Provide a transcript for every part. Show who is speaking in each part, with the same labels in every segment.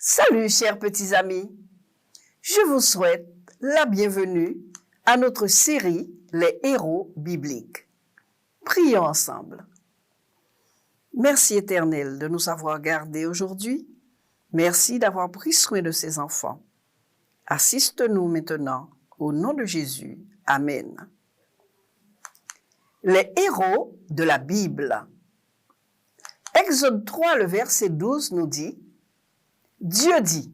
Speaker 1: Salut chers petits amis, je vous souhaite la bienvenue à notre série Les héros bibliques. Prions ensemble. Merci Éternel de nous avoir gardés aujourd'hui. Merci d'avoir pris soin de ces enfants. Assiste-nous maintenant au nom de Jésus. Amen. Les héros de la Bible. Exode 3, le verset 12 nous dit: Dieu dit,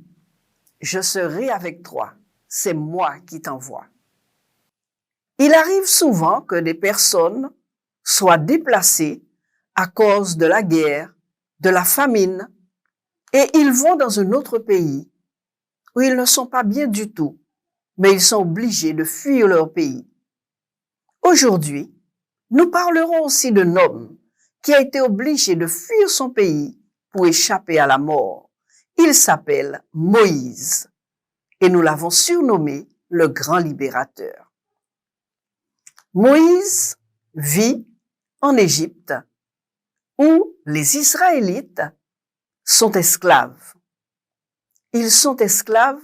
Speaker 1: je serai avec toi, c'est moi qui t'envoie. Il arrive souvent que des personnes soient déplacées à cause de la guerre, de la famine, et ils vont dans un autre pays où ils ne sont pas bien du tout, mais ils sont obligés de fuir leur pays. Aujourd'hui, nous parlerons aussi d'un homme qui a été obligé de fuir son pays pour échapper à la mort. Il s'appelle Moïse et nous l'avons surnommé le grand libérateur. Moïse vit en Égypte où les Israélites sont esclaves. Ils sont esclaves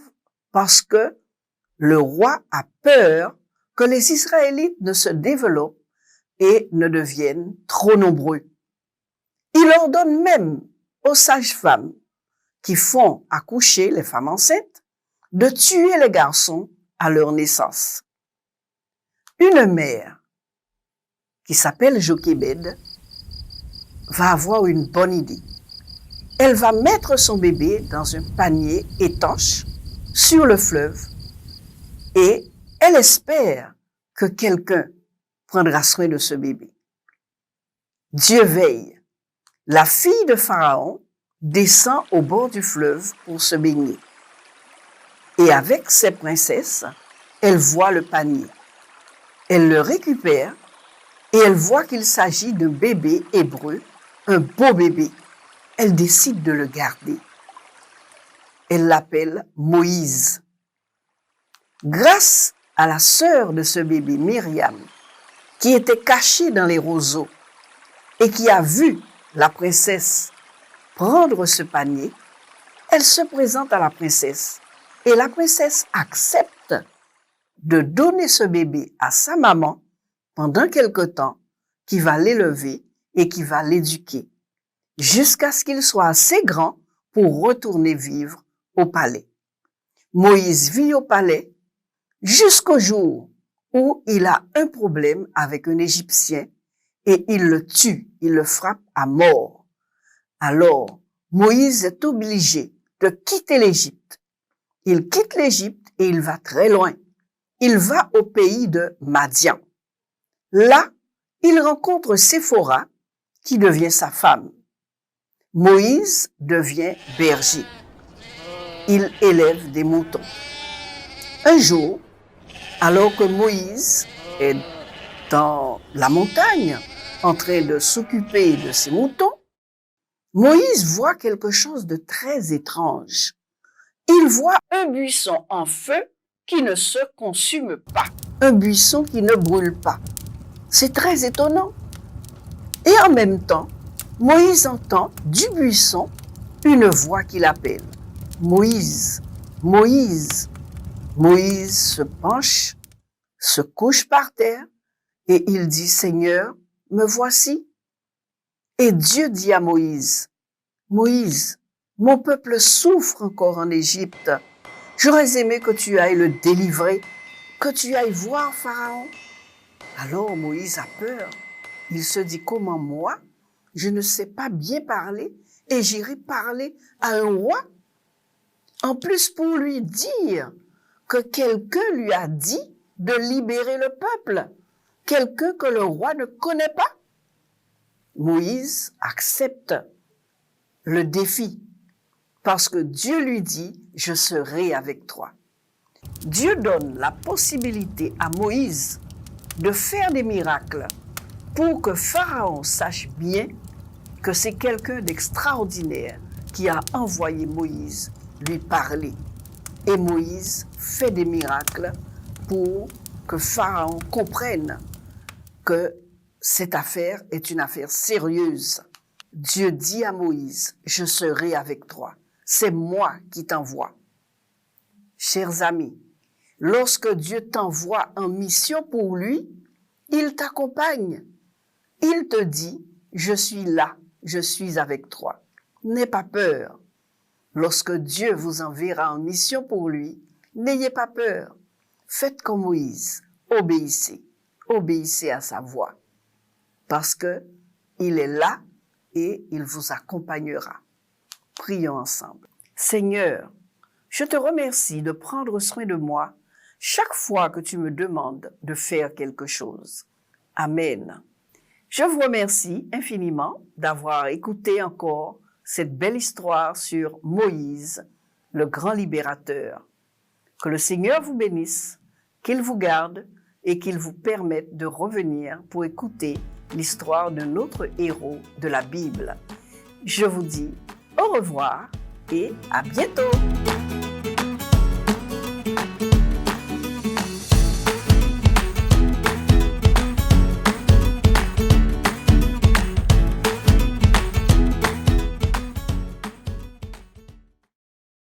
Speaker 1: parce que le roi a peur que les Israélites ne se développent et ne deviennent trop nombreux. Il ordonne même aux sages-femmes qui font accoucher les femmes enceintes, de tuer les garçons à leur naissance. Une mère qui s'appelle Jochébed va avoir une bonne idée. Elle va mettre son bébé dans un panier étanche sur le fleuve et elle espère que quelqu'un prendra soin de ce bébé. Dieu veille. La fille de Pharaon descend au bord du fleuve pour se baigner. Et avec ses princesses, elle voit le panier. Elle le récupère et elle voit qu'il s'agit d'un bébé hébreu, un beau bébé. Elle décide de le garder. Elle l'appelle Moïse. Grâce à la sœur de ce bébé, Myriam, qui était cachée dans les roseaux et qui a vu la princesse prendre ce panier, elle se présente à la princesse et la princesse accepte de donner ce bébé à sa maman pendant quelque temps, qui va l'élever et qui va l'éduquer jusqu'à ce qu'il soit assez grand pour retourner vivre au palais. Moïse vit au palais jusqu'au jour où il a un problème avec un Égyptien et il le tue, il le frappe à mort. Alors, Moïse est obligé de quitter l'Égypte. Il quitte l'Égypte et il va très loin. Il va au pays de Madian. Là, il rencontre Séphora, qui devient sa femme. Moïse devient berger. Il élève des moutons. Un jour, alors que Moïse est dans la montagne, en train de s'occuper de ses moutons, Moïse voit quelque chose de très étrange. Il voit un buisson en feu qui ne se consume pas, un buisson qui ne brûle pas. C'est très étonnant. Et en même temps, Moïse entend du buisson une voix qui l'appelle. Moïse, Moïse. Moïse se penche, se couche par terre et il dit, Seigneur, me voici. Et Dieu dit à Moïse, Moïse, mon peuple souffre encore en Égypte. J'aurais aimé que tu ailles le délivrer, que tu ailles voir Pharaon. Alors Moïse a peur. Il se dit, comment moi, je ne sais pas bien parler et j'irai parler à un roi? En plus pour lui dire que quelqu'un lui a dit de libérer le peuple, quelqu'un que le roi ne connaît pas. Moïse accepte le défi parce que Dieu lui dit, je serai avec toi. Dieu donne la possibilité à Moïse de faire des miracles pour que Pharaon sache bien que c'est quelqu'un d'extraordinaire qui a envoyé Moïse lui parler. Et Moïse fait des miracles pour que Pharaon comprenne que cette affaire est une affaire sérieuse. Dieu dit à Moïse, je serai avec toi. C'est moi qui t'envoie. Chers amis, lorsque Dieu t'envoie en mission pour lui, il t'accompagne. Il te dit, je suis là, je suis avec toi. N'aie pas peur. Lorsque Dieu vous enverra en mission pour lui, n'ayez pas peur. Faites comme Moïse, obéissez, obéissez à sa voix. Parce que il est là et il vous accompagnera. Prions ensemble. Seigneur, je te remercie de prendre soin de moi chaque fois que tu me demandes de faire quelque chose. Amen. Je vous remercie infiniment d'avoir écouté encore cette belle histoire sur Moïse, le grand libérateur. Que le Seigneur vous bénisse, qu'il vous garde et qu'il vous permette de revenir pour écouter l'histoire d'un autre héros de la Bible. Je vous dis au revoir et à bientôt!